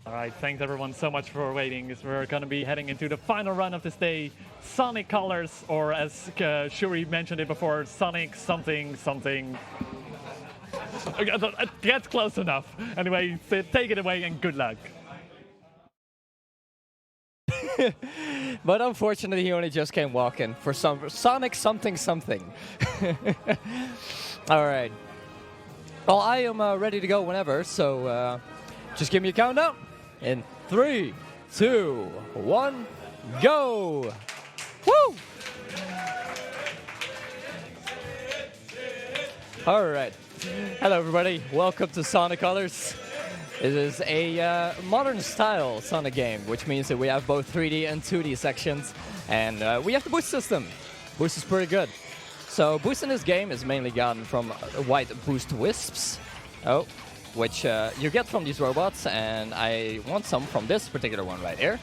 All right, thanks everyone so much for waiting. As we're going to be heading into the final run of this day, Sonic Colors, or as Shuri mentioned it before, Sonic something something. That's close enough. Anyway, take it away and good luck. But unfortunately, he only just came walking for some Sonic something something. All right. Well, I am ready to go whenever, so just give me a countdown. In 3, 2, 1, go! Woo! All right. Hello, everybody. Welcome to Sonic Colors. It is a modern style Sonic game, which means that we have both 3D and 2D sections, and we have the boost system. Boost is pretty good. So boost in this game is mainly gotten from white boost wisps, which you get from these robots, and I want some from this particular one right here.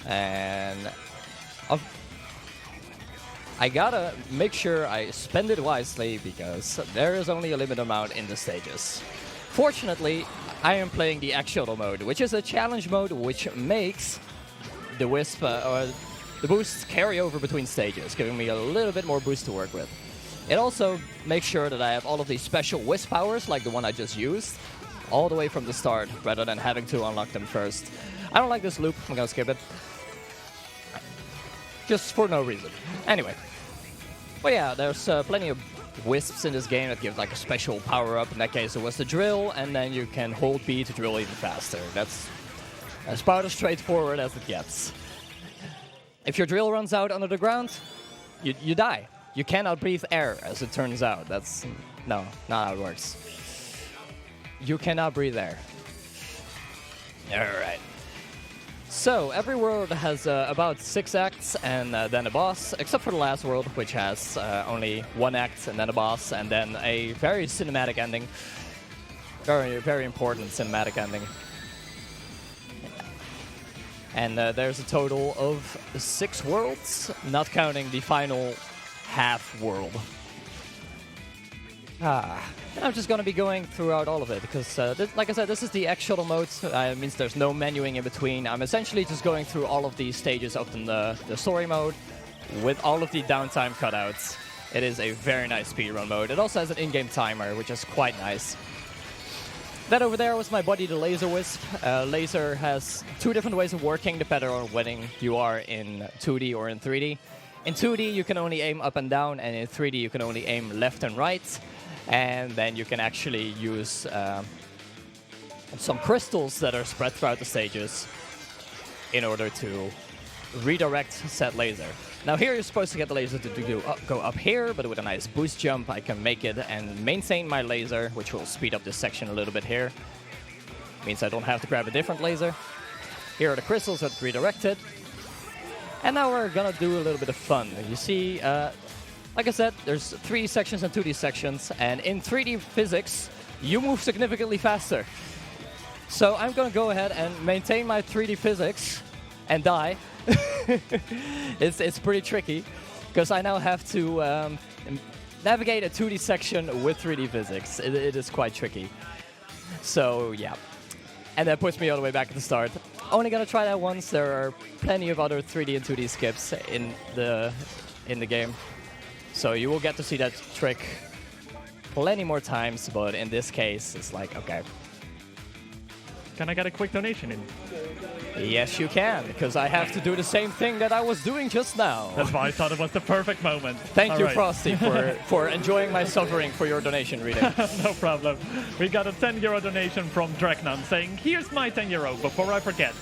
And I gotta make sure I spend it wisely because there is only a limited amount in the stages. Fortunately, I am playing the Shuttle mode, which is a challenge mode which makes the wisp or the boosts carry over between stages, giving me a little bit more boost to work with. It also makes sure that I have all of these special wisp powers, like the one I just used, all the way from the start, rather than having to unlock them first. I don't like this loop. I'm gonna skip it. Just for no reason. Anyway. But yeah, there's plenty of wisps in this game that give like a special power-up. In that case, it was the drill, and then you can hold B to drill even faster. That's about as straightforward as it gets. If your drill runs out under the ground, you die. You cannot breathe air, as it turns out. That's not how it works. You cannot breathe air. All right. So, every world has about 6 acts and then a boss, except for the last world, which has only 1 act and then a boss, and then a very cinematic ending. Very, very important cinematic ending. And there's a total of 6 worlds, not counting the final half world. I'm just going to be going throughout all of it, because, like I said, this is the Shuttle mode. It means there's no menuing in between. I'm essentially just going through all of these stages of the story mode with all of the downtime cutouts. It is a very nice speedrun mode. It also has an in-game timer, which is quite nice. That over there was my buddy, the Laser Wisp. Laser has 2 different ways of working, depending on whether you are in 2D or in 3D. In 2D, you can only aim up and down, and in 3D, you can only aim left and right. And then you can actually use some crystals that are spread throughout the stages in order to redirect said laser. Now here you're supposed to get the laser to go up here, but with a nice boost jump I can make it and maintain my laser, which will speed up this section a little bit here. Means I don't have to grab a different laser. Here are the crystals that redirected. And now we're gonna do a little bit of fun. You see, like I said, there's 3D sections and 2D sections, and in 3D physics, you move significantly faster. So I'm gonna go ahead and maintain my 3D physics and die. It's pretty tricky, because I now have to navigate a 2D section with 3D physics. It is quite tricky. So yeah, and that puts me all the way back at the start. Only gonna try that once. There are plenty of other 3D and 2D skips in the game. So you will get to see that trick plenty more times, but in this case, it's like, okay. Can I get a quick donation in? Yes, you can, because I have to do the same thing that I was doing just now. That's why I thought it was the perfect moment. Thank you, Frosty, for enjoying my suffering for your donation reading. No problem. We got a €10 donation from Dreknan saying, here's my €10 before I forget.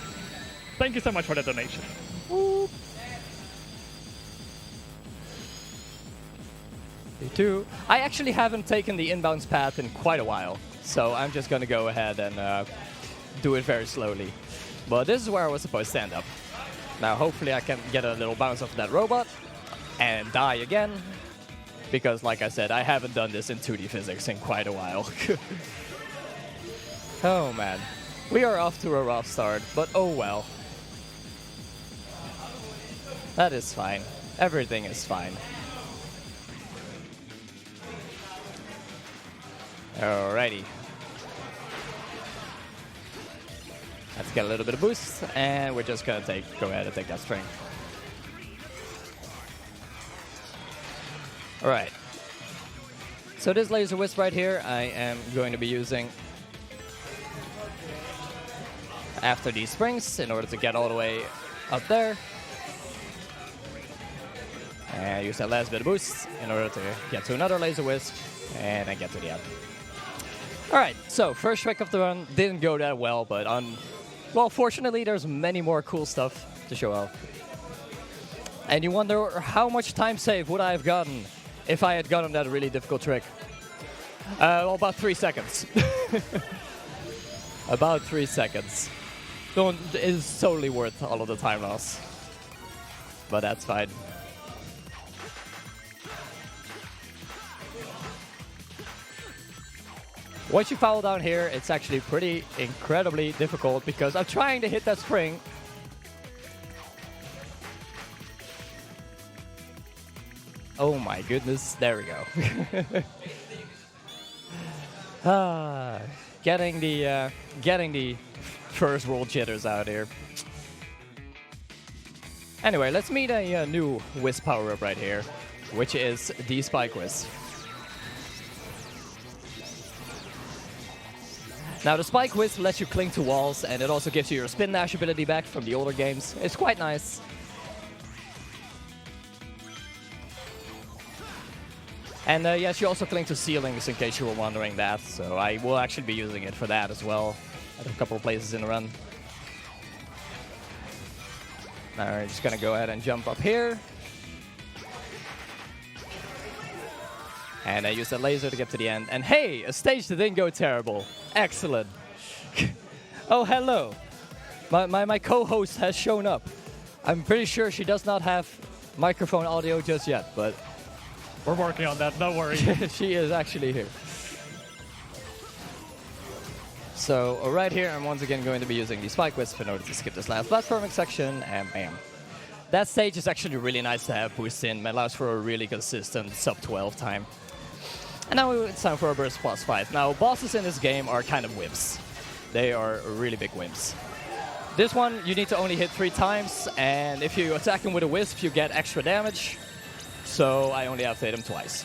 Thank you so much for the donation. Whoop. I actually haven't taken the inbounds path in quite a while, so I'm just going to go ahead and do it very slowly. But this is where I was supposed to end up. Now hopefully I can get a little bounce off that robot and die again, because like I said, I haven't done this in 2D physics in quite a while. Oh man, we are off to a rough start, but oh well. That is fine. Everything is fine. Alrighty. Let's get a little bit of boost, and we're just gonna go ahead and take that string. All right. So this laser wisp right here, I am going to be using after these springs in order to get all the way up there. And use that last bit of boost in order to get to another laser wisp and then get to the end. All right, so first trick of the run didn't go that well, but well, fortunately, there's many more cool stuff to show off. And you wonder how much time save would I have gotten if I had gotten that really difficult trick. Well, about 3 seconds. About 3 seconds. It is totally worth all of the time loss. But that's fine. Once you fall down here, it's actually pretty incredibly difficult because I'm trying to hit that spring. Oh my goodness, there we go. Getting the first world jitters out here. Anyway, let's meet a new Wisp power-up right here, which is the Spike Wisp. Now, the Spike Wisp lets you cling to walls, and it also gives you your spin dash ability back from the older games. It's quite nice. And yes, you also cling to ceilings, in case you were wondering that. So I will actually be using it for that as well at a couple of places in the run. Now we're just going to go ahead and jump up here. And I use the laser to get to the end. And hey, a stage that didn't go terrible. Excellent. Oh, hello. My co-host has shown up. I'm pretty sure she does not have microphone audio just yet, but we're working on that, don't worry. She is actually here. So right here, I'm once again going to be using the Spike Wisp in order to skip this last platforming section, and bam. That stage is actually really nice to have boost in. It allows for a really consistent sub-12 time. And now it's time for our burst boss fight. Now, bosses in this game are kind of wimps. They are really big wimps. This one, you need to only hit 3 times, and if you attack him with a wisp, you get extra damage. So I only have to hit him twice.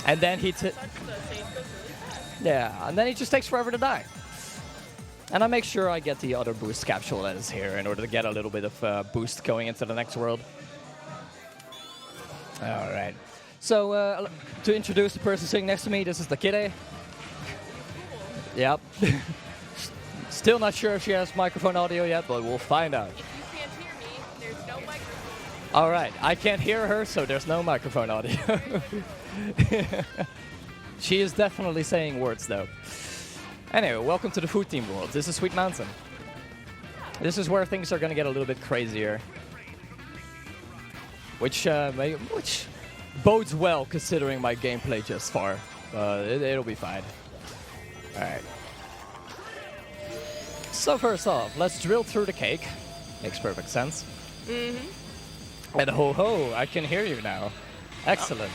And then he and then he just takes forever to die. And I make sure I get the other boost capsule that is here in order to get a little bit of boost going into the next world. All right. So to introduce the person sitting next to me, this is the Kitty. Yep. Still not sure if she has microphone audio yet, but we'll find out. If you can't hear me, there's no microphone. All right. I can't hear her, so there's no microphone audio. She is definitely saying words, though. Anyway, welcome to the food team world. This is Sweet Mountain. This is where things are going to get a little bit crazier. Which bodes well considering my gameplay just far. It'll be fine. All right. So first off, let's drill through the cake. Makes perfect sense. Mm-hmm. And ho-ho, I can hear you now. Excellent.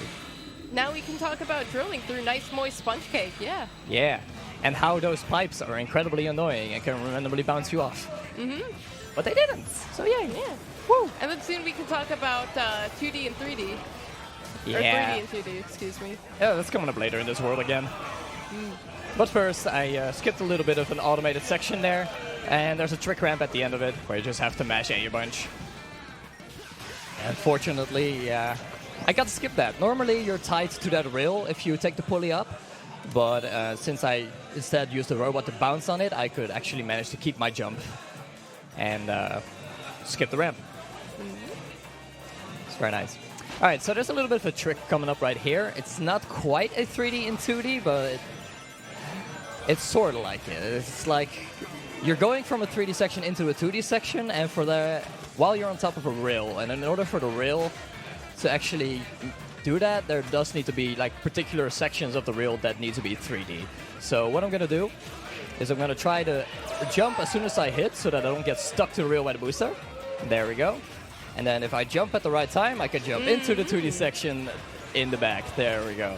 Now we can talk about drilling through nice moist sponge cake, yeah. Yeah, and how those pipes are incredibly annoying and can randomly bounce you off. Mm-hmm. But they didn't, so yay. Yeah. Woo. And then soon we can talk about 2D and 3D. Yeah. Or 3D and 2D, excuse me. Yeah, that's coming up later in this world again. But first, I skipped a little bit of an automated section there, and there's a trick ramp at the end of it where you just have to mash A a bunch. Unfortunately, I got to skip that. Normally, you're tied to that rail if you take the pulley up, but since I instead used the robot to bounce on it, I could actually manage to keep my jump and skip the ramp. It's very nice. All right, so there's a little bit of a trick coming up right here. It's not quite a 3D and 2D, but it's sort of like it. It's like you're going from a 3D section into a 2D section, and while you're on top of a rail, and in order for the rail to actually do that, there does need to be like particular sections of the rail that need to be 3D. So what I'm going to do is I'm going to try to jump as soon as I hit so that I don't get stuck to the rail by the booster. There we go. And then if I jump at the right time, I can jump into the 2D section in the back. There we go.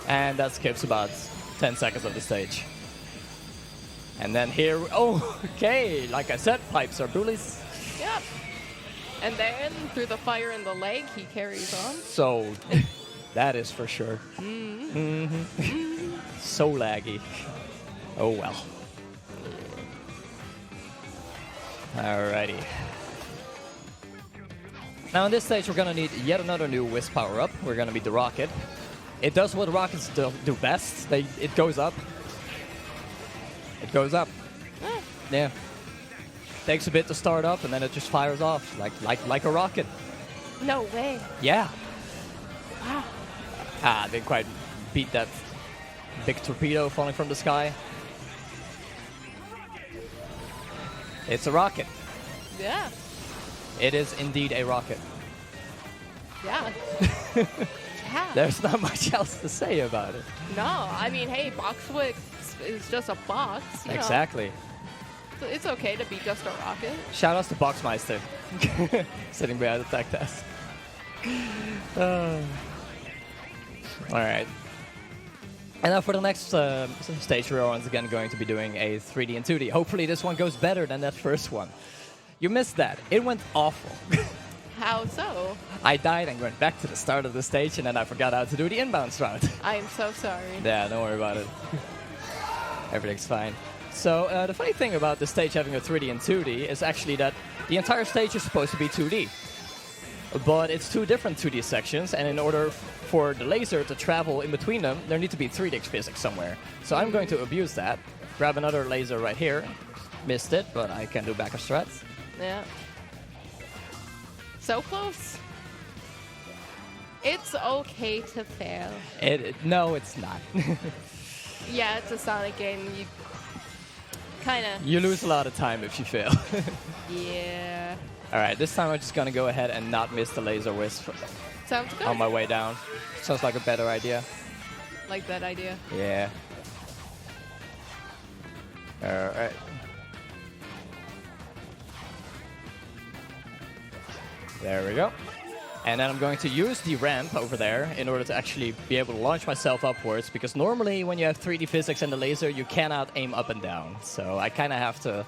And that skips about 10 seconds of the stage. And then here, oh, okay, like I said, pipes are bullies. Yep. And then through the fire in the leg, he carries on. So, that is for sure. So laggy. Oh well. Alrighty. Now in this stage we're gonna need yet another new Wisp power up. We're gonna be the rocket. It does what rockets do best. It goes up. It goes up. Yeah. Takes a bit to start up and then it just fires off like a rocket. No way. Yeah. Wow. Didn't quite beat that big torpedo falling from the sky. It's a rocket. Yeah. It is indeed a rocket. Yeah. Yeah. There's not much else to say about it. No, I mean, hey, Boxwick is just a box. You Exactly. know. It's okay to be just a rocket. Shout outs to Boxmeister. Sitting behind the tech desk. Alright. And now for the next stage, we're once again going to be doing a 3D and 2D. Hopefully this one goes better than that first one. You missed that. It went awful. How so? I died and went back to the start of the stage, and then I forgot how to do the inbounds route. I am so sorry. Yeah, don't worry about it. Everything's fine. So the funny thing about the stage having a 3D and 2D is actually that the entire stage is supposed to be 2D. But it's two different 2D sections, and in order for the laser to travel in between them, there need to be 3D physics somewhere. So I'm going to abuse that. Grab another laser right here. Missed it, but I can do backup strats. Yeah. So close. It's okay to fail. No, it's not. Yeah, it's a Sonic game. You kind of... You lose a lot of time if you fail. Yeah. Alright, this time I'm just gonna go ahead and not miss the laser wisp Sounds good. on my way down. Sounds like a better idea. Like that idea. Yeah. Alright. There we go. And then I'm going to use the ramp over there in order to actually be able to launch myself upwards, because normally when you have 3D physics and the laser, you cannot aim up and down. So I kind of have to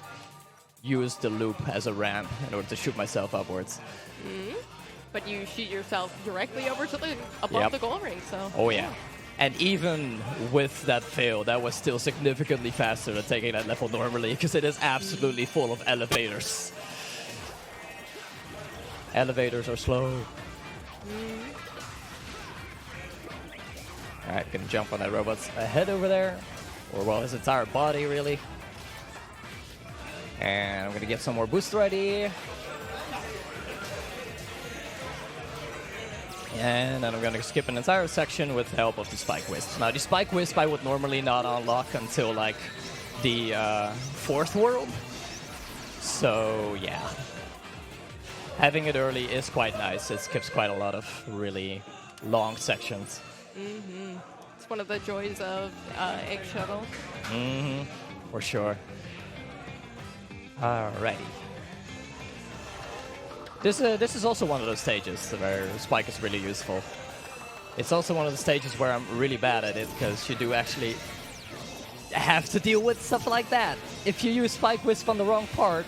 use the loop as a ramp in order to shoot myself upwards. But you shoot yourself directly over to the above the goal ring, so... Oh yeah. And even with that fail, that was still significantly faster than taking that level normally, because it is absolutely full of elevators. Elevators are slow. Alright, gonna jump on that robot's head over there. Or, well, his entire body, really. And I'm gonna get some more boost ready. And then I'm gonna skip an entire section with the help of the Spike Wisp. Now, the Spike Wisp I would normally not unlock until, like, the fourth world. So, yeah. Having it early is quite nice. It skips quite a lot of really long sections. It's one of the joys of Egg Shuttle. For sure. Alrighty. This is also one of those stages where Spike is really useful. It's also one of the stages where I'm really bad at it, because you do actually have to deal with stuff like that. If you use Spike Wisp on the wrong part,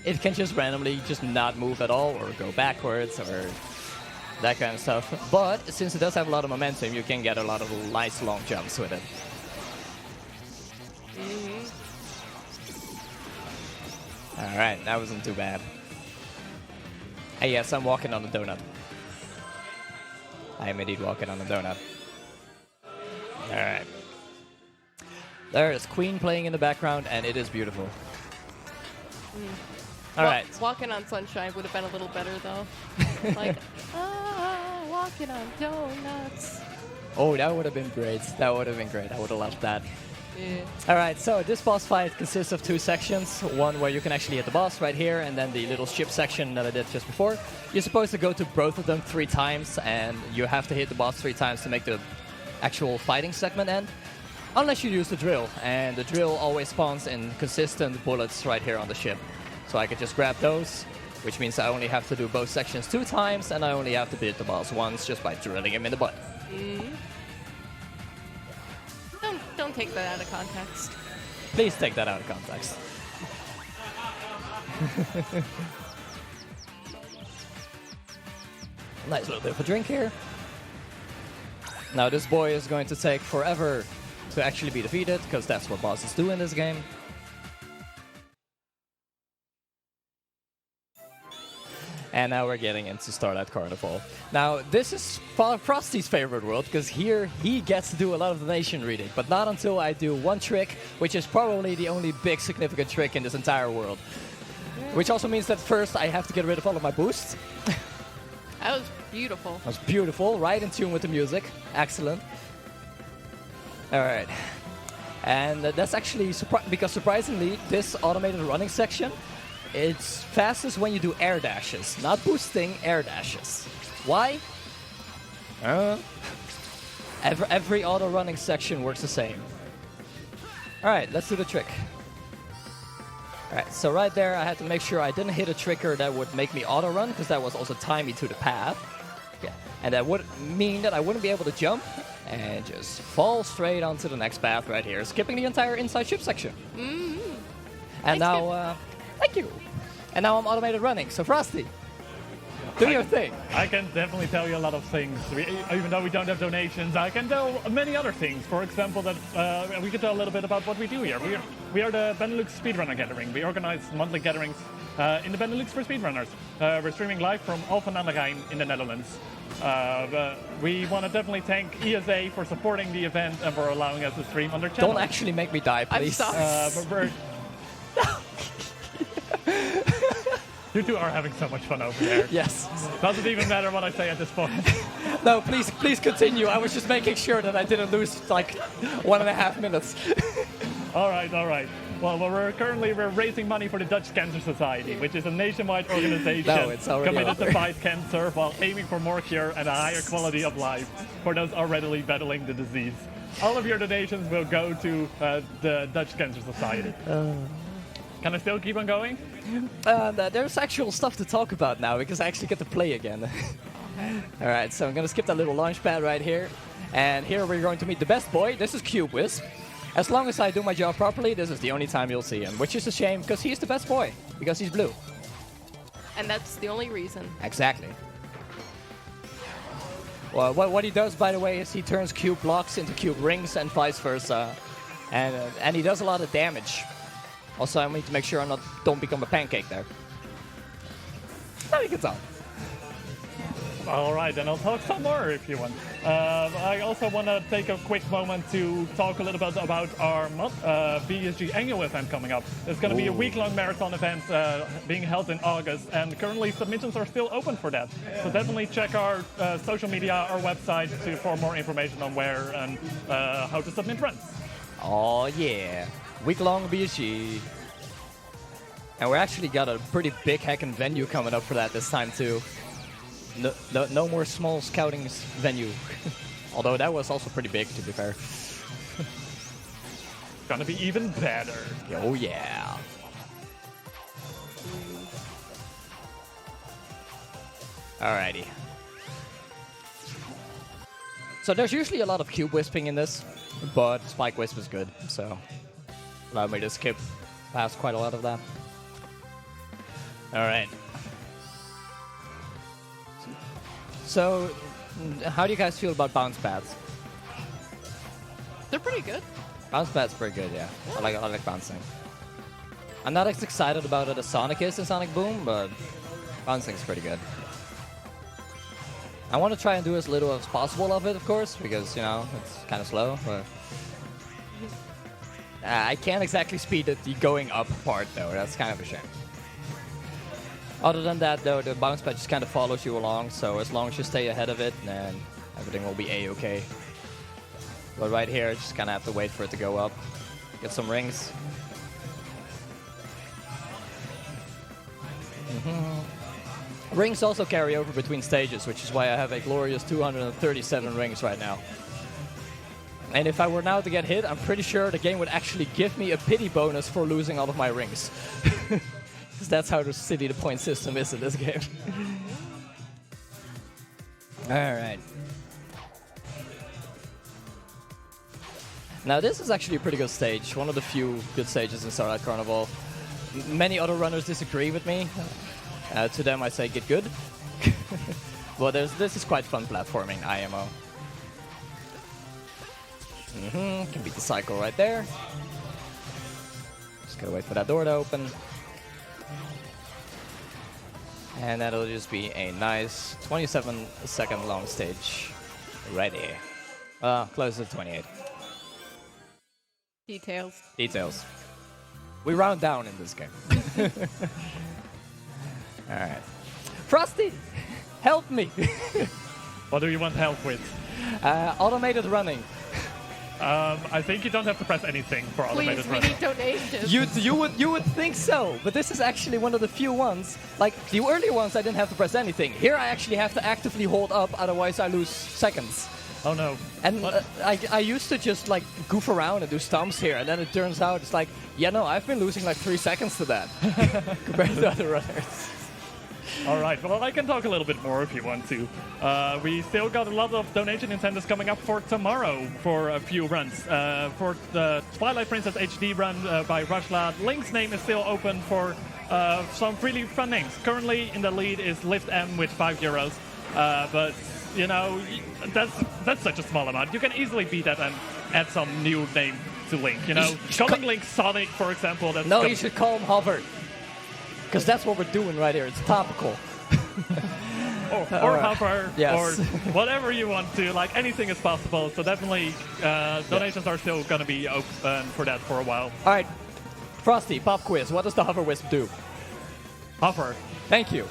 it can just randomly just not move at all, or go backwards, or that kind of stuff. But since it does have a lot of momentum, you can get a lot of nice long jumps with it. Alright, that wasn't too bad. Hey, yes, I'm walking on a donut. I am indeed walking on a donut. Alright. There is Queen playing in the background, and it is beautiful. Alright. Walking on Sunshine would have been a little better, though. Like, walking on donuts. Oh, that would have been great. That would have been great. I would have loved that. Yeah. Alright, so this boss fight consists of two sections. One where you can actually hit the boss right here, and then the little ship section that I did just before. You're supposed to go to both of them 3 times, and you have to hit the boss 3 times to make the actual fighting segment end. Unless you use the drill, and the drill always spawns in consistent bullets right here on the ship. So I could just grab those, which means I only have to do both sections 2 times, and I only have to beat the boss once just by drilling him in the butt. Don't take that out of context. Please take that out of context. Nice little bit of a drink here. Now this boy is going to take forever to actually be defeated, because that's what bosses do in this game. And now we're getting into Starlight Carnival. Now, this is Frosty's favorite world, because here he gets to do a lot of the nation reading, but not until I do one trick, which is probably the only big significant trick in this entire world. Which also means that first I have to get rid of all of my boosts. That was beautiful. That was beautiful, right in tune with the music. Excellent. Alright. And that's actually, because surprisingly, this automated running section, it's fastest when you do air dashes. Not boosting, air dashes. Why? Every auto running section works the same. Alright, let's do the trick. Alright, so right there I had to make sure I didn't hit a trigger that would make me auto run, because that was also tie me to the path. Yeah. And that would mean that I wouldn't be able to jump and just fall straight onto the next path right here, skipping the entire inside ship section. Mm-hmm. And now, thank you. And now I'm automated running, so Frosty, do your thing. I can definitely tell you a lot of things. Even though we don't have donations, I can tell many other things. For example, that we could tell a little bit about what we do here. We are the Benelux Speedrunner Gathering. We organize monthly gatherings in the Benelux for speedrunners. We're streaming live from Alphen aan de Rijn in the Netherlands. We want to definitely thank ESA for supporting the event and for allowing us to stream on their channel. Don't actually make me die, please. I'm sorry. You two are having so much fun over there. Yes. Doesn't even matter what I say at this point. No, please continue. I was just making sure that I didn't lose like 1.5 minutes. All right. Well, we're raising money for the Dutch Cancer Society, which is a nationwide organization committed to fight cancer while aiming for more cure and a higher quality of life for those already battling the disease. All of your donations will go to the Dutch Cancer Society. Can I still keep on going? There's actual stuff to talk about now, because I actually get to play again. Alright, so I'm going to skip that little launch pad right here. And here we're going to meet the best boy. This is Cube Wisp. As long as I do my job properly, this is the only time you'll see him. Which is a shame, because he's the best boy. Because he's blue. And that's the only reason. Exactly. Well, what he does, by the way, is he turns cube blocks into cube rings and vice versa. And he does a lot of damage. Also, I need to make sure I don't become a pancake there. Now we can talk. All right, then I'll talk some more if you want. I also want to take a quick moment to talk a little bit about our BSG annual event coming up. It's going to be a week-long marathon event being held in August, and currently submissions are still open for that. So definitely check our social media, our website for more information on where and how to submit runs. Oh yeah. Week-long BSG. And we actually got a pretty big heckin' venue coming up for that this time too. No more small scouting venue. Although that was also pretty big, to be fair. Gonna be even better. Oh yeah. Alrighty. So there's usually a lot of cube wisping in this, but Spike Wisp is good, so allow me to skip past quite a lot of that. Alright. So, how do you guys feel about bounce pads? They're pretty good. Bounce pad's pretty good, yeah. I like bouncing. I'm not as excited about it as Sonic is in Sonic Boom, but bouncing's pretty good. I want to try and do as little as possible of it, of course, because, you know, it's kind of slow, but I can't exactly speed the going up part, though. That's kind of a shame. Other than that, though, the bounce pad just kind of follows you along, so as long as you stay ahead of it, then everything will be A-okay. But right here, just kind of have to wait for it to go up. Get some rings. Rings also carry over between stages, which is why I have a glorious 237 rings right now. And if I were now to get hit, I'm pretty sure the game would actually give me a pity bonus for losing all of my rings. Because that's how silly the point system is in this game. Alright. Now this is actually a pretty good stage, one of the few good stages in Starlight Carnival. Many other runners disagree with me. To them I say get good. But this is quite fun platforming, IMO. Can beat the cycle right there. Just gotta wait for that door to open. And that'll just be a nice 27-second long stage. Ready. Closer to 28. Details. Details. We round down in this game. Alright. Frosty! Help me! What do you want help with? Automated running. I think you don't have to press anything for automated Please, we running. need donations. You would think so, but this is actually one of the few ones. Like, the earlier ones I didn't have to press anything. Here I actually have to actively hold up, otherwise I lose seconds. Oh no. And I used to just like goof around and do stumps here, and then it turns out it's like, yeah, no, I've been losing like 3 seconds to that compared to other runners. All right, well, I can talk a little bit more if you want to. We still got a lot of donation incentives coming up for tomorrow for a few runs. For the Twilight Princess HD run by Rushlad, Link's name is still open for some really fun names. Currently in the lead is Lift M with €5. But, you know, that's such a small amount. You can easily beat that and add some new name to Link, you know? Calling Link Sonic, for example. That's no, you should call him Hover. Because that's what we're doing right here. It's topical. or Hover, yes. or whatever you want to. Like, anything is possible. So definitely, donations are still going to be open for that for a while. All right. Frosty, pop quiz. What does the Hover Wisp do? Hover. Thank you.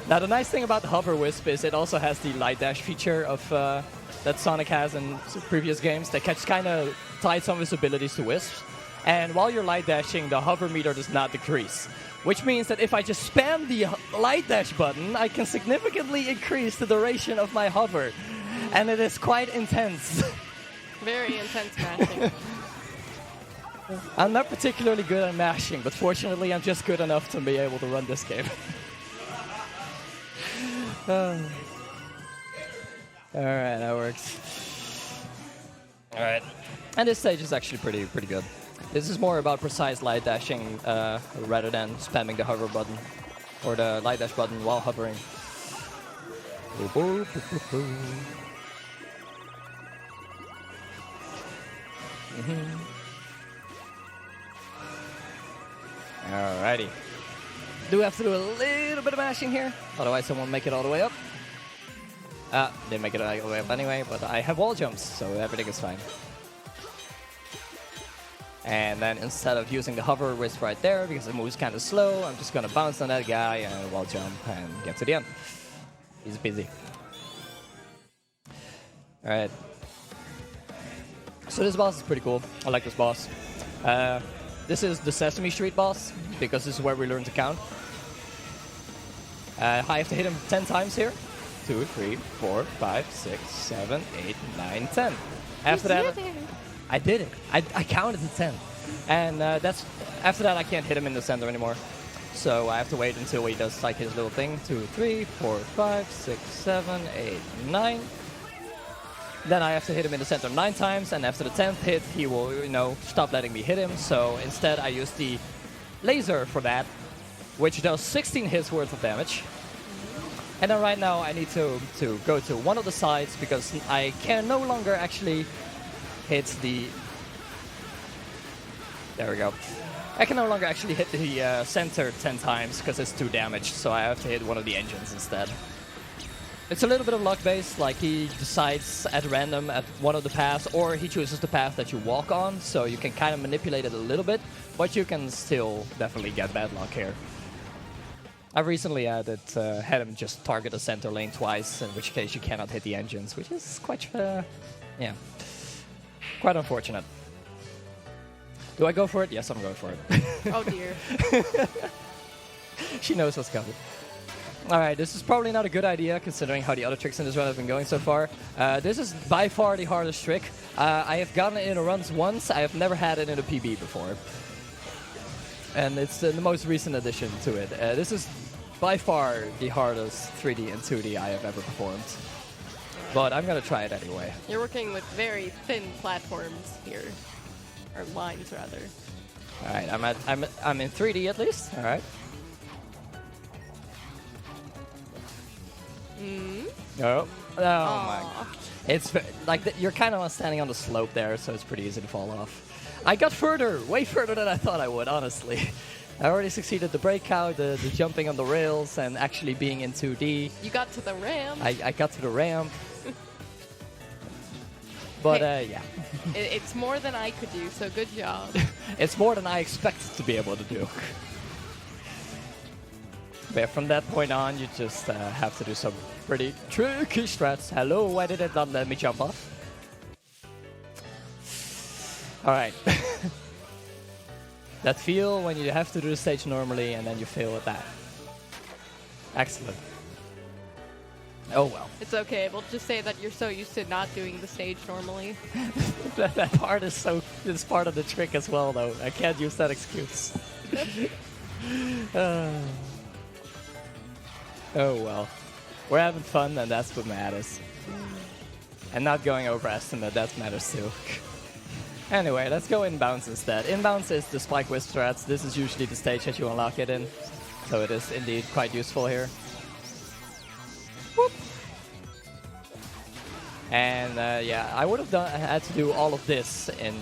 Now, the nice thing about the Hover Wisp is it also has the light dash feature of that Sonic has in previous games that kind of ties some visibilities to Wisps. And while you're light dashing, the hover meter does not decrease. Which means that if I just spam the light dash button, I can significantly increase the duration of my hover. And it is quite intense. Very intense mashing. I'm not particularly good at mashing, but fortunately I'm just good enough to be able to run this game. Alright, that works. Alright. And this stage is actually pretty good. This is more about precise light dashing rather than spamming the hover button or the light dash button while hovering. Alrighty. Do have to do a little bit of mashing here, otherwise I won't make it all the way up. Didn't make it all the way up anyway, but I have wall jumps, so everything is fine. And then instead of using the hover wisp right there, because it moves kind of slow, I'm just going to bounce on that guy and wall jump and get to the end. Easy peasy. Alright. So this boss is pretty cool. I like this boss. This is the Sesame Street boss, because this is where we learn to count. I have to hit him 10 times here. 2, 3, 4, 5, 6, 7, 8, 9, 10. After that, I did it. I counted to 10. And after that, I can't hit him in the center anymore. So I have to wait until he does like his little thing. 2, 3, 4, 5, 6, 7, 8, 9. Then I have to hit him in the center 9 times. And after the 10th hit, he will, stop letting me hit him. So instead, I use the laser for that, which does 16 hits worth of damage. And then right now, I need to go to one of the sides because I can no longer actually hit the... There we go. I can no longer actually hit the center 10 times because it's too damaged, so I have to hit one of the engines instead. It's a little bit of luck based, like he decides at random at one of the paths, or he chooses the path that you walk on, so you can kind of manipulate it a little bit, but you can still definitely get bad luck here. I recently had him just target the center lane twice, in which case you cannot hit the engines, which is quite, quite unfortunate. Do I go for it? Yes, I'm going for it. Oh dear. She knows what's coming. Alright, this is probably not a good idea considering how the other tricks in this run have been going so far. This is by far the hardest trick. I have gotten it in a runs once, I have never had it in a PB before. And it's the most recent addition to it. This is by far the hardest 3D and 2D I have ever performed. but I'm gonna try it anyway. You're working with very thin platforms here, or lines rather. All right, I'm in 3D at least. All right. Oh, oh my! It's like you're kind of standing on the slope there, so it's pretty easy to fall off. I got further, way further than I thought I would, honestly. I already succeeded the breakout, the jumping on the rails, and actually being in 2D. You got to the ramp. I got to the ramp. But yeah. It's more than I could do, so good job. It's more than I expected to be able to do. But from that point on, you just have to do some pretty tricky strats. Hello, why did it not let me jump off? Alright. That feel when you have to do the stage normally and then you fail at that. Excellent. Oh well. It's okay, we'll just say that you're so used to not doing the stage normally. that part is part of the trick as well, though. I can't use that excuse. Oh well. We're having fun, and that's what matters. And not going over estimate, that matters too. Anyway, let's go inbounds instead. Inbounds is the spike wisp strats. This is usually the stage that you unlock it in. So it is indeed quite useful here. Whoop. And yeah, I would have had to do all of this in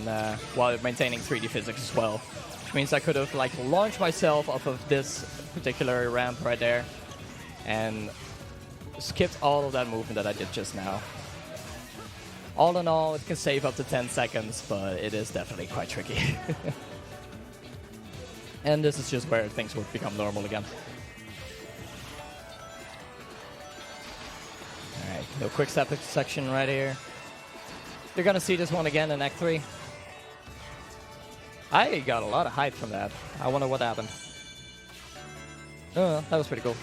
while maintaining 3D physics as well. Which means I could have like launched myself off of this particular ramp right there. And skipped all of that movement that I did just now. All in all, it can save up to 10 seconds, but it is definitely quite tricky. And this is just where things would become normal again. Alright, no quick step section right here. You're gonna see this one again in Act 3. I got a lot of hype from that. I wonder what happened. Oh, that was pretty cool.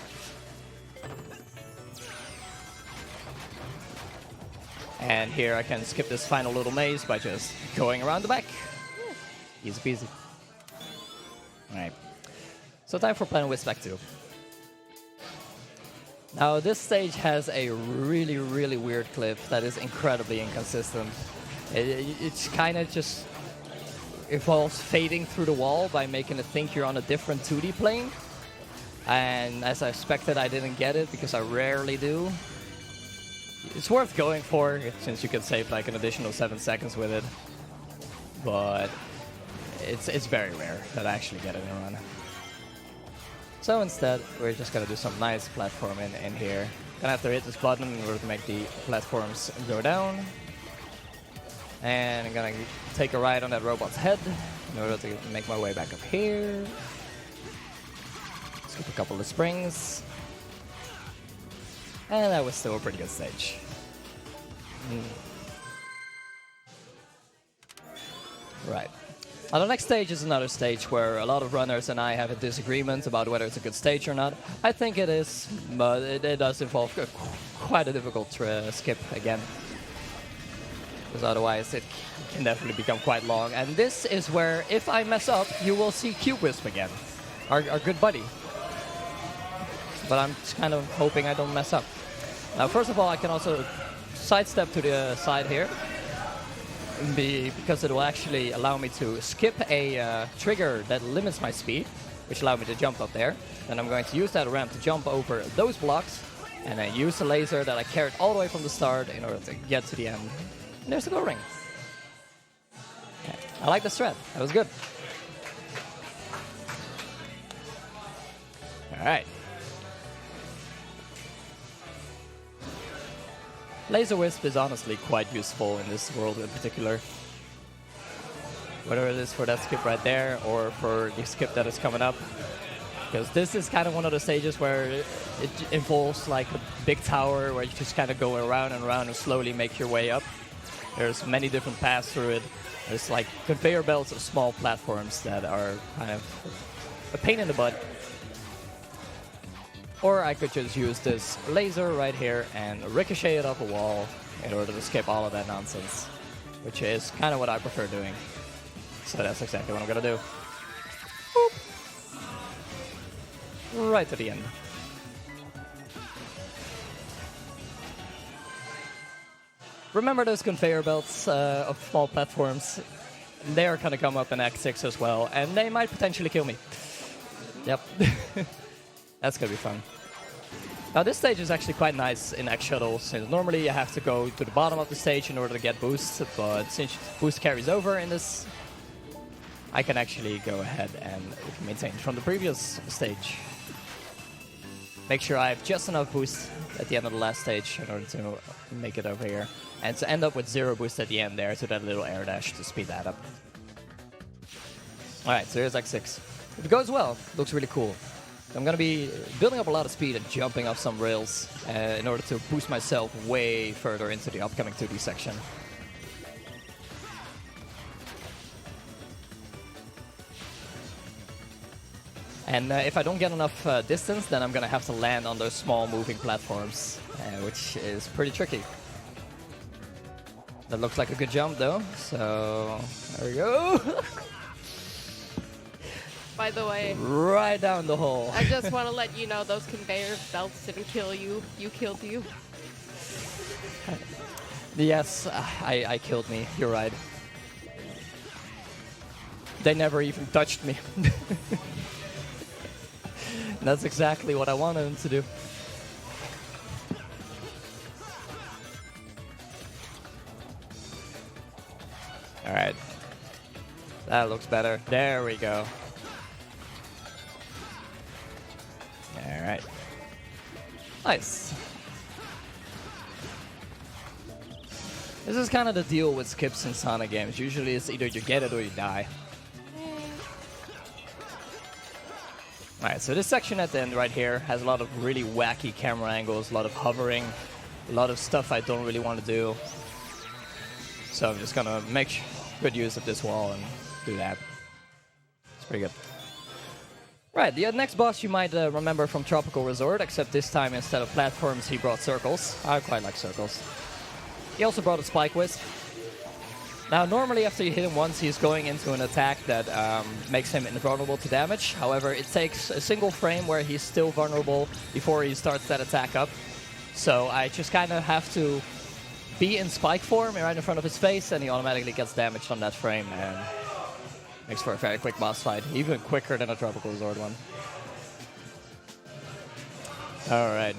And here I can skip this final little maze by just going around the back. Yeah. Easy peasy. Alright. So time for Planet Wisp Act 2. Now this stage has a really, really weird cliff that is incredibly inconsistent. It's kind of just involves fading through the wall by making it think you're on a different 2D plane. And as I expected, I didn't get it because I rarely do. It's worth going for, since you can save like an additional 7 seconds with it. But it's very rare that I actually get it in a run. So instead, we're just gonna do some nice platforming in here. Gonna have to hit this button in order to make the platforms go down. And I'm gonna take a ride on that robot's head in order to make my way back up here. Skip a couple of springs. And that was still a pretty good stage. Right. Now the next stage is another stage where a lot of runners and I have a disagreement about whether it's a good stage or not. I think it is, but it does involve quite a difficult skip again. Because otherwise it can definitely become quite long. And this is where, if I mess up, you will see Cube Wisp again. Our good buddy. But I'm just kind of hoping I don't mess up. Now, first of all, I can also sidestep to the side here. Because it will actually allow me to skip a trigger that limits my speed, which allowed me to jump up there. Then I'm going to use that ramp to jump over those blocks, and then use the laser that I carried all the way from the start in order to get to the end. And there's the go ring. Okay. I like the strat. That was good. All right. Laser Wisp is honestly quite useful in this world in particular. Whether it is for that skip right there or for the skip that is coming up. Because this is kind of one of the stages where it involves like a big tower where you just kind of go around and around and slowly make your way up. There's many different paths through it. There's like conveyor belts of small platforms that are kind of a pain in the butt. Or I could just use this laser right here and ricochet it off a wall in order to skip all of that nonsense, which is kind of what I prefer doing. So that's exactly what I'm gonna do. Boop. Right to the end. remember those conveyor belts of small platforms? They're gonna come up in Act 6 as well, and they might potentially kill me. Yep. That's gonna be fun. Now this stage is actually quite nice in Act Shuttle, since normally you have to go to the bottom of the stage in order to get boost, but since boost carries over in this, I can actually go ahead and maintain from the previous stage. Make sure I have just enough boost at the end of the last stage in order to make it over here. And to end up with 0 boost at the end there to that little air dash to speed that up. Alright, so here's Act 6. If it goes well, it looks really cool. I'm gonna be building up a lot of speed and jumping off some rails in order to boost myself way further into the upcoming 2D section. And if I don't get enough distance, then I'm gonna have to land on those small moving platforms, which is pretty tricky. That looks like a good jump though, so there we go. By the way, right down the hole. I just want to let you know those conveyor belts didn't kill you. You killed you. Yes, I killed me. You're right. They never even touched me. That's exactly what I wanted them to do. Alright. That looks better. There we go. Alright. Nice. This is kind of the deal with skips in Sonic games. Usually it's either you get it or you die. Alright, so this section at the end right here has a lot of really wacky camera angles, a lot of hovering, a lot of stuff I don't really want to do. So I'm just gonna make good use of this wall and do that. It's pretty good. Right, the next boss you might remember from Tropical Resort, except this time instead of platforms he brought circles. I quite like circles. He also brought a Spike Wisp. Now normally after you hit him once he's going into an attack that makes him invulnerable to damage. However, it takes a single frame where he's still vulnerable before he starts that attack up. So I just kind of have to be in Spike form right in front of his face and he automatically gets damaged on that frame. And makes for a very quick boss fight, even quicker than a Tropical Resort one. Alright.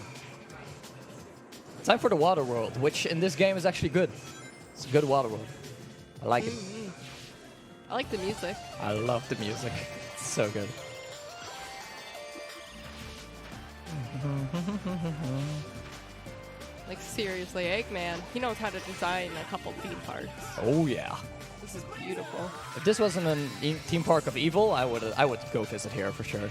Time for the Water World, which in this game is actually good. It's a good Water World. I like it. I like the music. I love the music. It's so good. Like seriously, Eggman, he knows how to design a couple theme parks. Oh yeah. This is beautiful. If this wasn't a theme park of evil, I would go visit here for sure.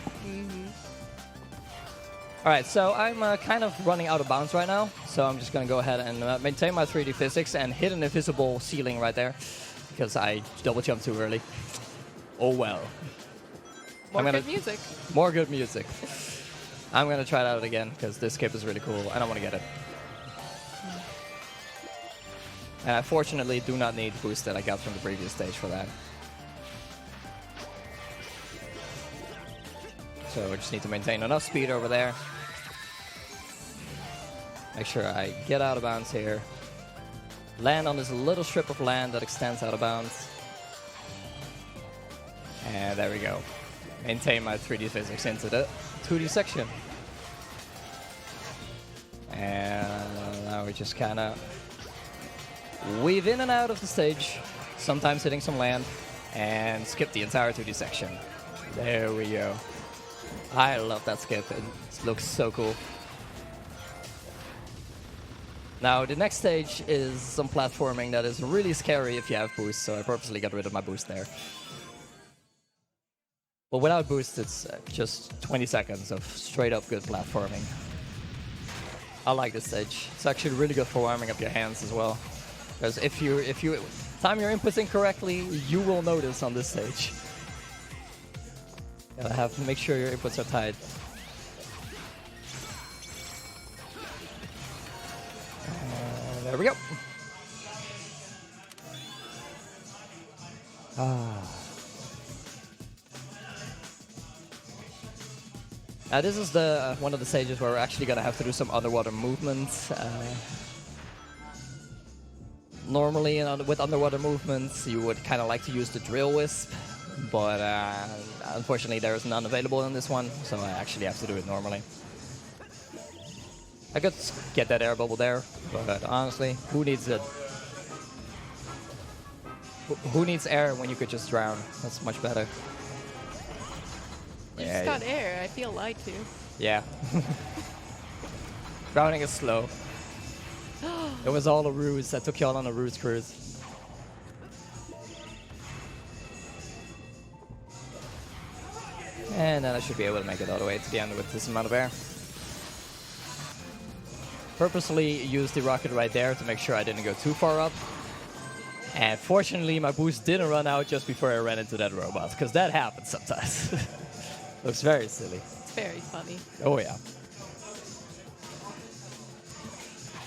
Alright, so I'm kind of running out of bounds right now, so I'm just going to go ahead and maintain my 3D physics and hit an invisible ceiling right there, because I double jumped too early. Oh well. More good music. More good music. I'm going to try it out again, because this skip is really cool, and I want to get it. And I fortunately do not need the boost that I got from the previous stage for that. So I just need to maintain enough speed over there. Make sure I get out of bounds here. Land on this little strip of land that extends out of bounds. And there we go. Maintain my 3D physics into the 2D section. And now we just kind of weave in and out of the stage, sometimes hitting some land, and skip the entire 2D section. There we go. I love that skip. It looks so cool. Now, the next stage is some platforming that is really scary if you have boost, so I purposely got rid of my boost there. But without boost, it's just 20 seconds of straight-up good platforming. I like this stage. It's actually really good for warming up your hands as well. Because if you time your inputs incorrectly, you will notice on this stage. Gotta have to make sure your inputs are tight. There we go. This is the one of the stages where we're actually gonna have to do some underwater movements. Normally, with underwater movements, you would kind of like to use the drill wisp, but unfortunately there is none available in this one, so I actually have to do it normally. I could get that air bubble there, but honestly, who needs it? Who needs air when you could just drown? That's much better. You just got air. I feel lied to. Yeah. Drowning is slow. It was all a ruse. I took y'all on a ruse cruise. And then I should be able to make it all the way to the end with this amount of air. Purposely used the rocket right there to make sure I didn't go too far up. And fortunately, my boost didn't run out just before I ran into that robot, because that happens sometimes. Looks very silly. It's very funny. Oh yeah.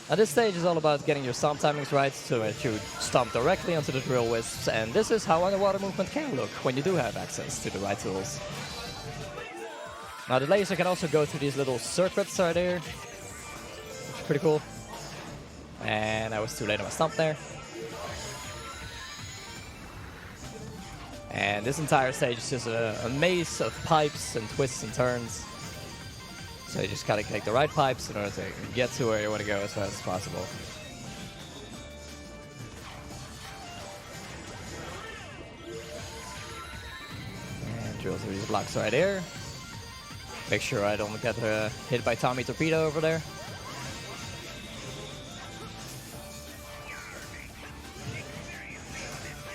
Now this stage is all about getting your stomp timings right so that you stomp directly onto the drill wisps, and this is how underwater movement can look when you do have access to the right tools. Now the laser can also go through these little circuits right here, which is pretty cool. And I was too late on my stomp there. And this entire stage is just a maze of pipes and twists and turns. So you just gotta take the right pipes in order to get to where you want to go as fast as possible. And drill through these blocks right here. Make sure I don't get hit by Tommy Torpedo over there.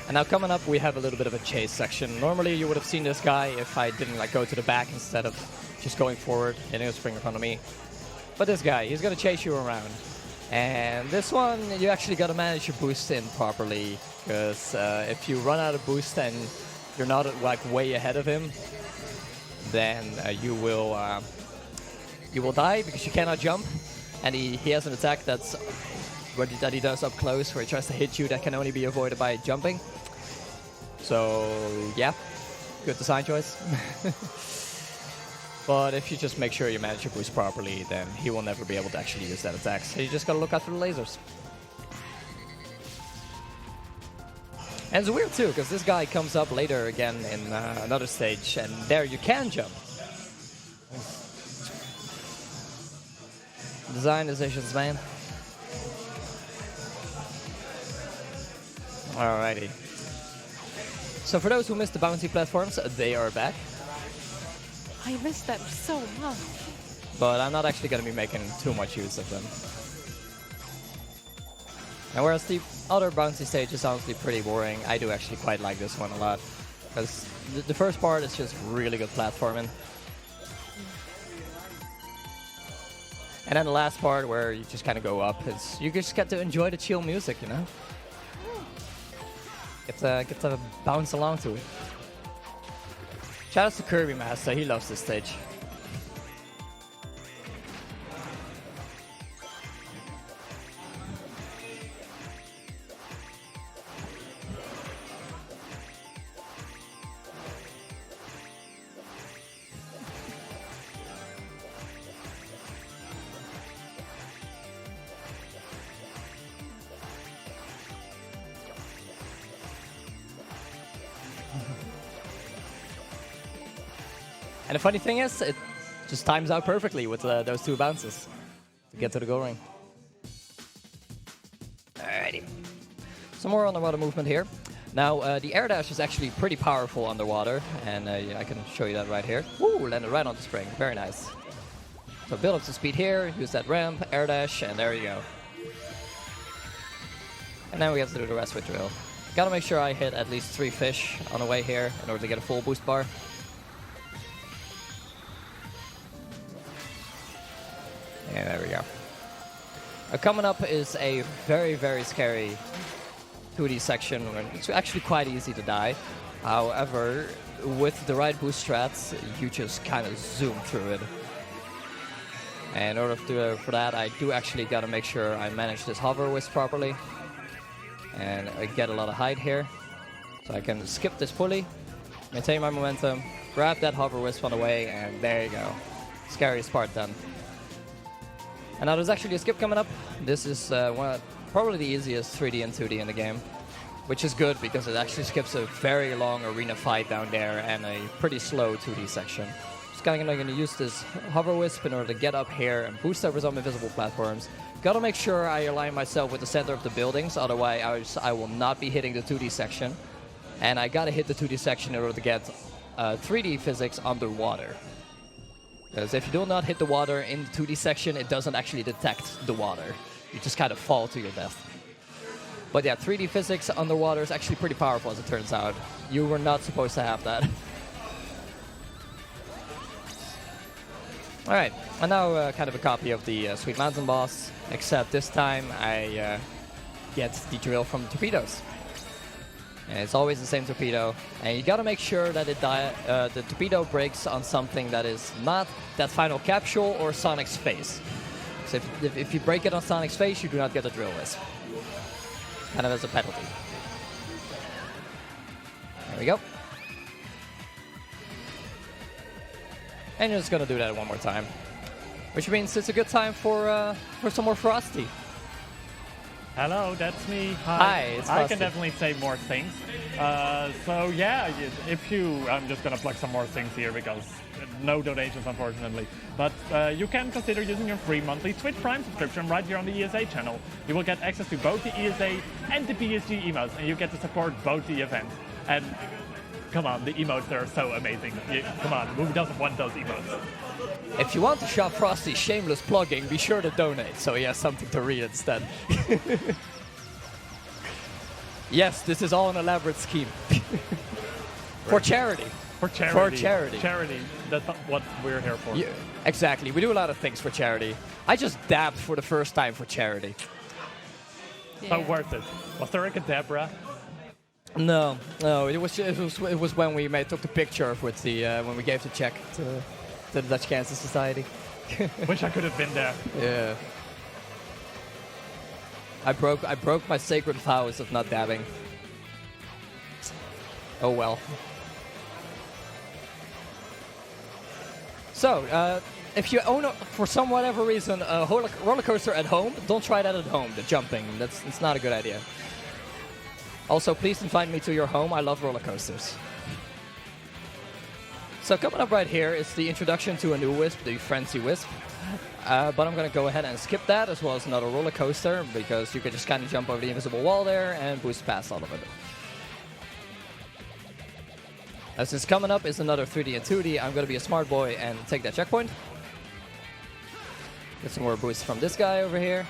And now coming up, we have a little bit of a chase section. Normally, you would have seen this guy if I didn't go to the back instead of just going forward and he'll spring in front of me. But this guy, he's gonna chase you around. And this one, you actually gotta manage your boost in properly, because if you run out of boost and you're not way ahead of him, then you will die because you cannot jump. And he has an attack that he does up close where he tries to hit you that can only be avoided by jumping. So yeah, good design choice. But if you just make sure you manage your boost properly, then he will never be able to actually use that attack. So you just gotta look out for the lasers. And it's weird too, because this guy comes up later again in another stage, and there you can jump. Design decisions, man. Alrighty. So for those who missed the bounty platforms, they are back. I missed them so much. But I'm not actually going to be making too much use of them. And whereas the other bouncy stage is honestly pretty boring, I do actually quite like this one a lot. Because the first part is just really good platforming. And then the last part where you just kind of go up, is you just get to enjoy the chill music, you know? Get to bounce along to it. Shout out to Kirby Master, he loves this stage. And the funny thing is, it just times out perfectly with those two bounces to get to the goal ring. Alrighty. Some more underwater movement here. Now, the air dash is actually pretty powerful underwater, and I can show you that right here. Woo, landed right on the spring. Very nice. So build up some speed here, use that ramp, air dash, and there you go. And then we have to do the rest with drill. Gotta make sure I hit at least 3 fish on the way here in order to get a full boost bar. And there we go. Coming up is a very, very scary 2D section where it's actually quite easy to die. However, with the right boost strats, you just kind of zoom through it. And in order for that, I do actually gotta make sure I manage this hover wisp properly. And I get a lot of height here. So I can skip this pulley, maintain my momentum, grab that hover wisp on the way, and there you go. Scariest part done. And now there's actually a skip coming up. This is probably the easiest 3D and 2D in the game, which is good because it actually skips a very long arena fight down there and a pretty slow 2D section. Just kind of going to use this hover wisp in order to get up here and boost over some invisible platforms. Got to make sure I align myself with the center of the buildings, otherwise I will not be hitting the 2D section. And I got to hit the 2D section in order to get 3D physics underwater. Because if you do not hit the water in the 2D section, it doesn't actually detect the water. You just kind of fall to your death. But yeah, 3D physics underwater is actually pretty powerful, as it turns out. You were not supposed to have that. Alright, and now kind of a copy of the Sweet Mountain boss, except this time I get the drill from torpedoes. And it's always the same torpedo, and you gotta make sure that the torpedo breaks on something that is not that final capsule or Sonic's face. So if you break it on Sonic's face, you do not get a drill wisp. Kind of as a penalty. There we go. And you're just gonna do that one more time, which means it's a good time for some more Frosty. Hello, that's me. Hi, it's I Frosty. can definitely say more things. So yeah, I'm just gonna plug some more things here because no donations, unfortunately. But you can consider using your free monthly Twitch Prime subscription right here on the ESA channel. You will get access to both the ESA and the BSG emails, and you get to support both the events. And come on, the emotes are so amazing. Come on, who doesn't want those emotes? If you want to shop Frosty's shameless plugging, be sure to donate so he has something to read instead. Yes, this is all an elaborate scheme. For charity. For charity. For charity. Charity. That's what we're here for. Yeah, exactly. We do a lot of things for charity. I just dabbed for the first time for charity. Yeah. So worth it. Was there a Cadabra? No, it was when we took the picture with the when we gave the check to the Dutch Cancer Society. Wish I could have been there. Yeah. I broke my sacred vows of not dabbing. Oh well. So, if you own, for some whatever reason, a roller coaster at home, don't try that at home, the jumping. It's not a good idea. Also, please invite me to your home. I love roller coasters. So coming up right here is the introduction to a new wisp, the Frenzy Wisp. But I'm going to go ahead and skip that, as well as another roller coaster, because you can just kind of jump over the invisible wall there and boost past all of it. Since coming up is another 3D and 2D, I'm going to be a smart boy and take that checkpoint. Get some more boosts from this guy over here.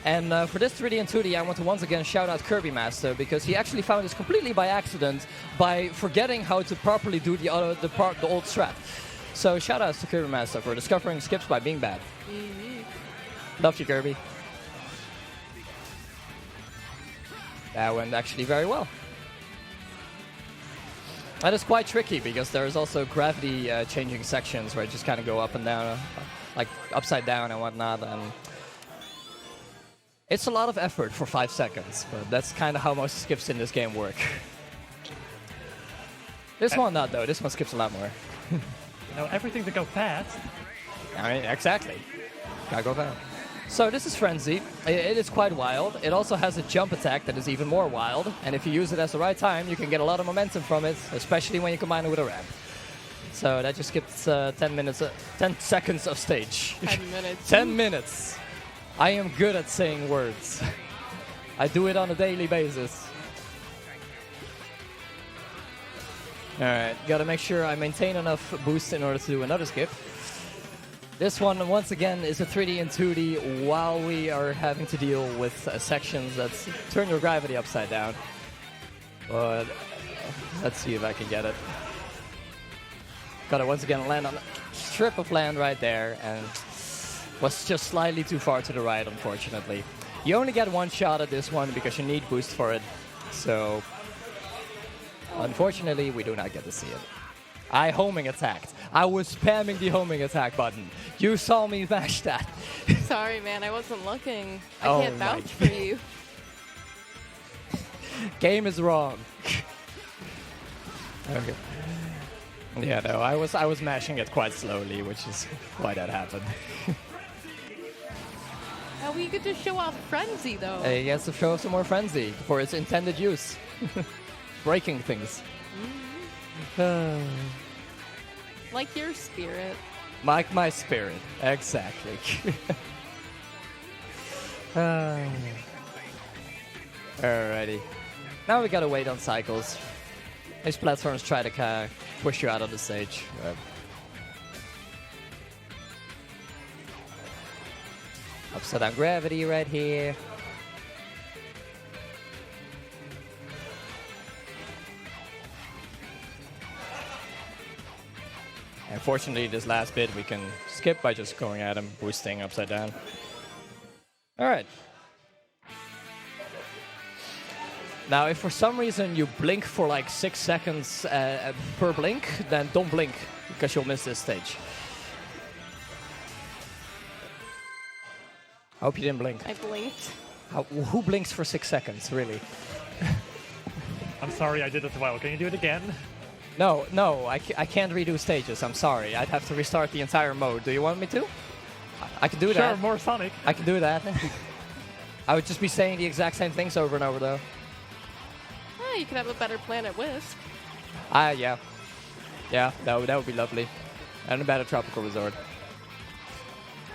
And for this 3D and 2D, I want to once again shout out Kirby Master, because he actually found this completely by accident by forgetting how to properly do the old strat. So shout outs to Kirby Master for discovering skips by being bad. Love you, Kirby. That went actually very well. That is quite tricky, because there's also gravity changing sections where you just kind of go up and down, like upside down and whatnot. And it's a lot of effort for 5 seconds, but that's kind of how most skips in this game work. This one not, though. This one skips a lot more. You know, everything to go fast. I mean, exactly. Gotta go fast. So this is Frenzy. It is quite wild. It also has a jump attack that is even more wild. And if you use it at the right time, you can get a lot of momentum from it, especially when you combine it with a ramp. So that just skips 10 seconds of stage. 10 minutes. 10 minutes. I am good at saying words. I do it on a daily basis. Alright, gotta make sure I maintain enough boost in order to do another skip. This one, once again, is a 3D and 2D while we are having to deal with sections that turn your gravity upside down. But let's see if I can get it. Gotta once again land on a strip of land right there, and was just slightly too far to the right, unfortunately. You only get one shot at this one because you need boost for it. So, unfortunately, we do not get to see it. I homing attacked. I was spamming the homing attack button. You saw me mash that. Sorry, man, I wasn't looking. I Oh can't my vouch for you. Game is wrong. Okay. Yeah, no, I was mashing it quite slowly, which is why that happened. Oh, we could just show off Frenzy, though. He has to show some more frenzy for its intended use. Breaking things. Like your spirit. Like my spirit, exactly. Alrighty. Now we gotta wait on cycles. These platforms try to push you out of the stage. Upside down gravity right here. Unfortunately, this last bit we can skip by just going at him, boosting upside down. Alright. Now, if for some reason you blink for like 6 seconds per blink, then don't blink, because you'll miss this stage. I hope you didn't blink. I blinked. Who blinks for 6 seconds, really? I'm sorry I did it well. Can you do it again? No, I can't redo stages, I'm sorry. I'd have to restart the entire mode. Do you want me to? I can do that. Sure, more Sonic. I can do that. I would just be saying the exact same things over and over, though. Oh, you could have a better Planet Wisp. Yeah. Yeah, that would be lovely. And a better tropical resort.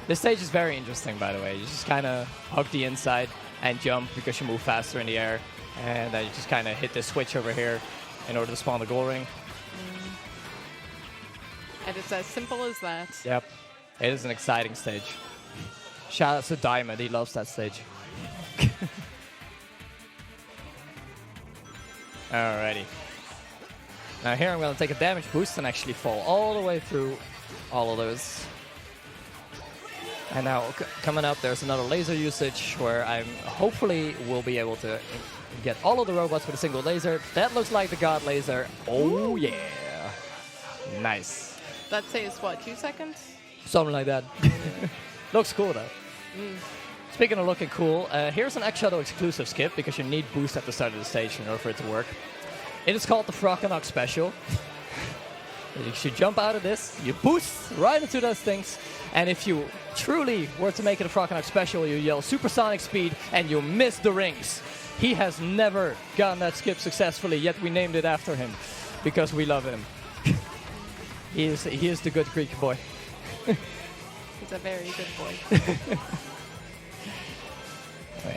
This stage is very interesting, by the way. You just kind of hug the inside and jump because you move faster in the air. And then you just kind of hit this switch over here in order to spawn the goal ring. And it's as simple as that. Yep. It is an exciting stage. Shout out to Diamond, he loves that stage. Alrighty. Now here I'm going to take a damage boost and actually fall all the way through all of those. And now coming up, there's another laser usage where I'm hopefully will be able to get all of the robots with a single laser. That looks like the God laser. Oh yeah. Nice. That saves what, 2 seconds? Something like that. Looks cool though. Speaking of looking cool, here's an X-Shuttle exclusive skip because you need boost at the start of the stage in order for it to work. It is called the Froganock Special. You should jump out of this, you boost right into those things, and if you truly were to make it a Froganock Special, you yell supersonic speed and you miss the rings. He has never gotten that skip successfully, yet we named it after him because we love him. He is the good Greek boy. He's a very good boy. Oh,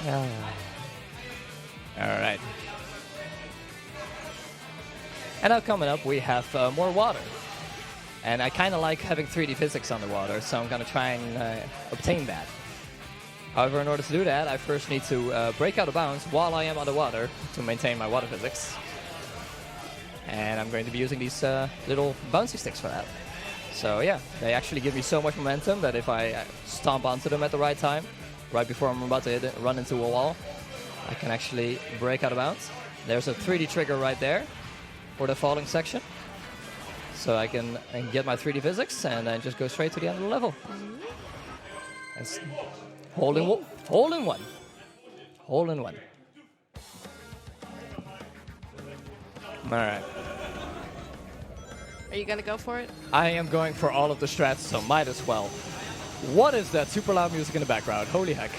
yeah. All right. And now coming up, we have more water. And I kind of like having 3D physics underwater, so I'm going to try and obtain that. However, in order to do that, I first need to break out of bounds while I am underwater to maintain my water physics. And I'm going to be using these little bouncy sticks for that. So yeah, they actually give me so much momentum that if I stomp onto them at the right time, right before I'm about to run into a wall, I can actually break out of bounds. There's a 3D trigger right there for the falling section. So I can get my 3D physics and then just go straight to the end of the level. It's hole in one. Hole in one. Hole in one. All right. Are you going to go for it? I am going for all of the strats, so might as well. What is that super loud music in the background? Holy heck.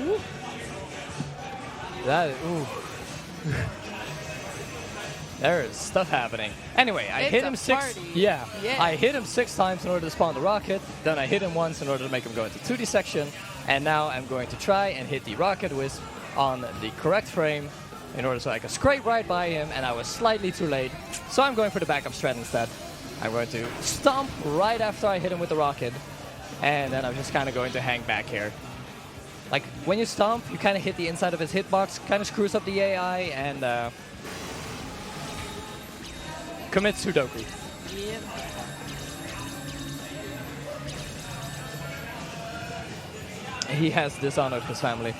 Ooh. That, ooh. There is stuff happening. Anyway, I hit him six. Yeah, I hit him 6 times in order to spawn the rocket. Then I hit him once in order to make him go into 2D section. And now I'm going to try and hit the rocket wisp on the correct frame in order so I can scrape right by him. And I was slightly too late. So I'm going for the backup strat instead. I'm going to stomp right after I hit him with the rocket. And then I'm just kind of going to hang back here. Like, when you stomp, you kind of hit the inside of his hitbox, kind of screws up the AI, and commits Sudoku. Yep. He has dishonored his family.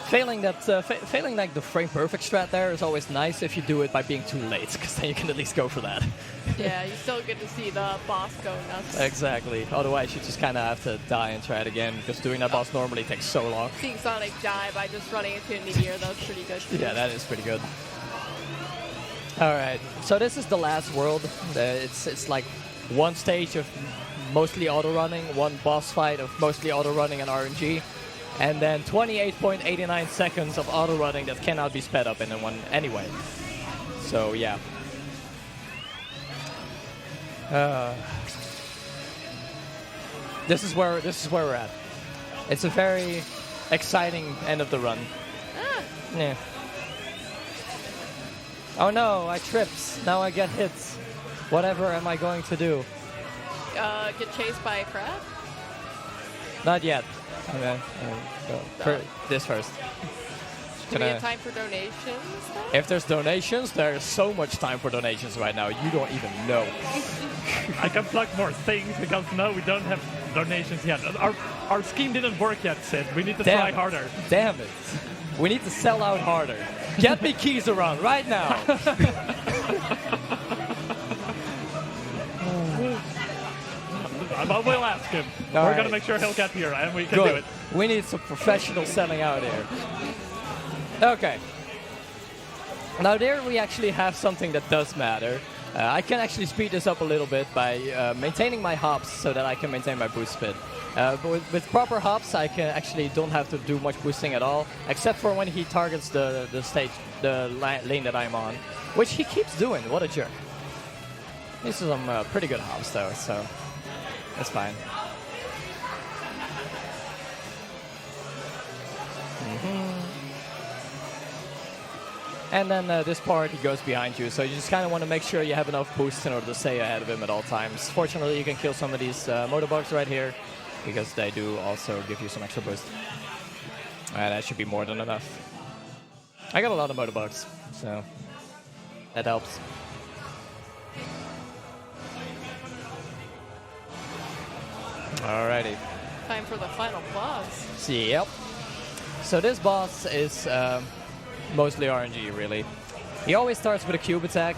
Failing that, failing like the frame perfect strat there is always nice if you do it by being too late, because then you can at least go for that. Yeah, you still get to see the boss go nuts. Exactly. Otherwise, you just kind of have to die and try it again, because doing that boss normally takes so long. Seeing Sonic die by just running into a meteor, that was pretty good. Yeah, that is pretty good. All right, so this is the last world. It's like one stage of mostly auto-running, one boss fight of mostly auto-running and RNG, and then 28.89 seconds of auto-running that cannot be sped up in one anyway. So yeah. This is where we're at. It's a very exciting end of the run. Ah. Yeah. Oh no, I tripped. Now I get hit. Whatever am I going to do? Get chased by a crab? Not yet. Okay. This first. Do we have time for donations? Though? If there's donations, there's so much time for donations right now. You don't even know. I can plug more things because no, we don't have donations yet. Our scheme didn't work yet, Sid. We need to try harder. Damn it. We need to sell out harder. Get me keys around right now. But we'll ask him. All We're right. gonna make sure he'll get here, and we can Good. do it. We need some professional selling out here. Okay. Now there we actually have something that does matter. I can actually speed this up a little bit by maintaining my hops so that I can maintain my boost speed. But with proper hops, I can actually don't have to do much boosting at all, except for when he targets the lane that I'm on, which he keeps doing. What a jerk. These are some pretty good hops though, so that's fine. And then this part, he goes behind you, so you just kind of want to make sure you have enough boost in order to stay ahead of him at all times. Fortunately, you can kill some of these motorbugs right here, because they do also give you some extra boost. That should be more than enough. I got a lot of motorbugs, so that helps. Alrighty. Time for the final boss. Yep. So this boss is mostly RNG, really. He always starts with a cube attack.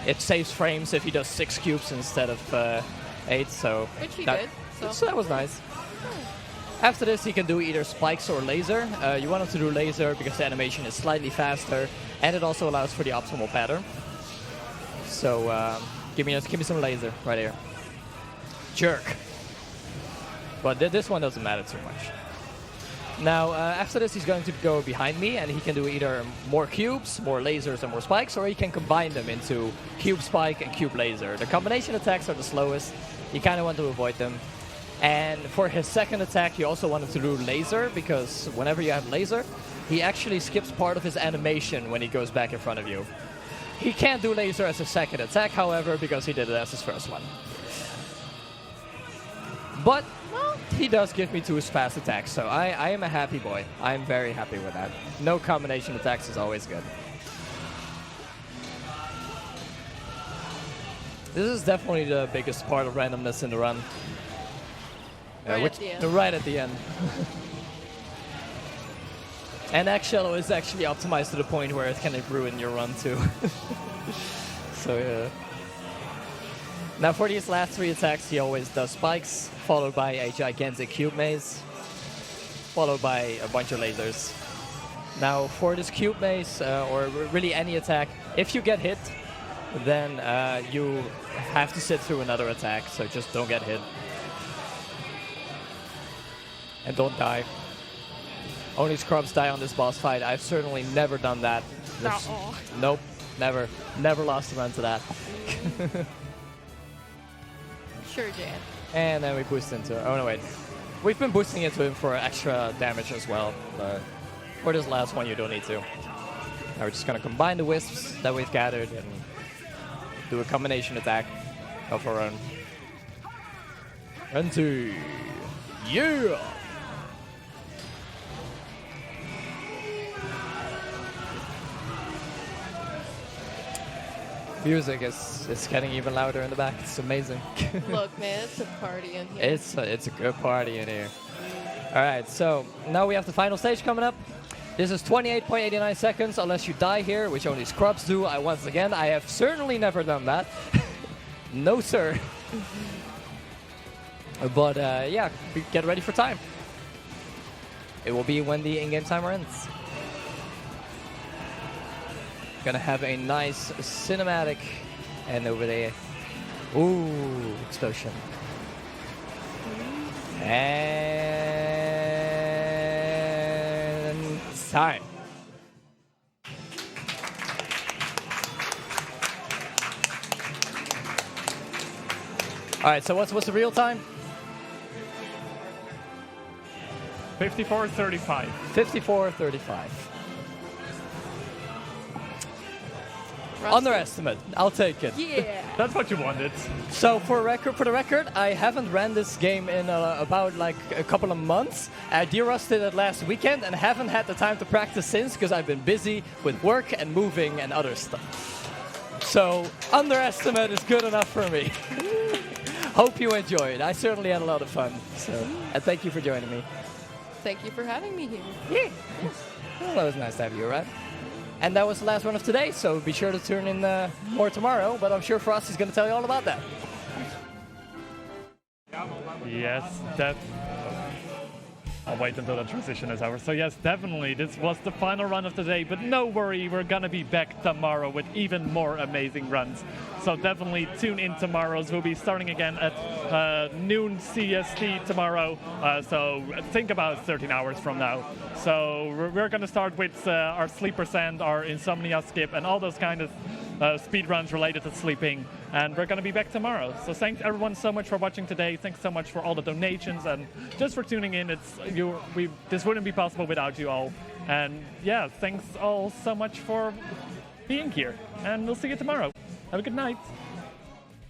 It saves frames if he does 6 cubes instead of 8, so... Which he did, so that was nice. After this, he can do either spikes or laser. You want him to do laser because the animation is slightly faster, and it also allows for the optimal pattern. So give me some laser right here. Jerk. But this one doesn't matter too much. Now, after this, he's going to go behind me, and he can do either more cubes, more lasers, and more spikes, or he can combine them into cube spike and cube laser. The combination attacks are the slowest. You kind of want to avoid them. And for his second attack, you also want him to do laser, because whenever you have laser, he actually skips part of his animation when he goes back in front of you. He can't do laser as a second attack, however, because he did it as his first one. But, well, he does give me 2 fast attacks, so I am a happy boy. I am very happy with that. No combination attacks is always good. This is definitely the biggest part of randomness in the run. Right at the end. Right at the end. And Shuttle is actually optimized to the point where it can ruin your run too. So yeah. Now for these last 3 attacks, he always does spikes, followed by a gigantic cube maze, followed by a bunch of lasers. Now for this cube maze, or really any attack, if you get hit, then you have to sit through another attack, so just don't get hit. And don't die. Only scrubs die on this boss fight. I've certainly never done that. Nope, never. Never lost a run to that. Sure, Jan. And then we boost into... Oh, no, wait. We've been boosting into him for extra damage as well, but for this last one, you don't need to. Now we're just going to combine the wisps that we've gathered and do a combination attack of our own. Run 2. Yeah! Music is getting even louder in the back. It's amazing. Look, man, it's a party in here. It's a good party in here. All right, so now we have the final stage coming up. This is 28.89 seconds unless you die here, which only scrubs do. Once again, I have certainly never done that. No, sir. But yeah, get ready for time. It will be when the in-game timer ends. Gonna have a nice cinematic, and over there, ooh, explosion. And time. All right, so what's the real time? 54:35. 54:35. Underestimate. I'll take it. Yeah. That's what you wanted. So for the record, I haven't ran this game in about like a couple of months. I de-rusted it last weekend and haven't had the time to practice since because I've been busy with work and moving and other stuff. So underestimate is good enough for me. Hope you enjoyed. I certainly had a lot of fun. So and thank you for joining me. Thank you for having me here. Yeah. Well, that was nice to have you around. And that was the last one of today, so be sure to tune in more tomorrow, but I'm sure Frosty's going to tell you all about that. Yes, I'll wait until the transition is over. So yes, definitely, this was the final run of the day, but no worry, we're gonna be back tomorrow with even more amazing runs. So definitely tune in tomorrow's. We'll be starting again at noon CST tomorrow, so think about 13 hours from now. So we're gonna start with our sleeper sand, our insomnia skip, and all those kind of speed runs related to sleeping, and we're going to be back tomorrow. So thanks everyone so much for watching today. Thanks so much for all the donations and just for tuning in. This wouldn't be possible without you all. And yeah, thanks all so much for being here, and we'll see you tomorrow. Have a good night.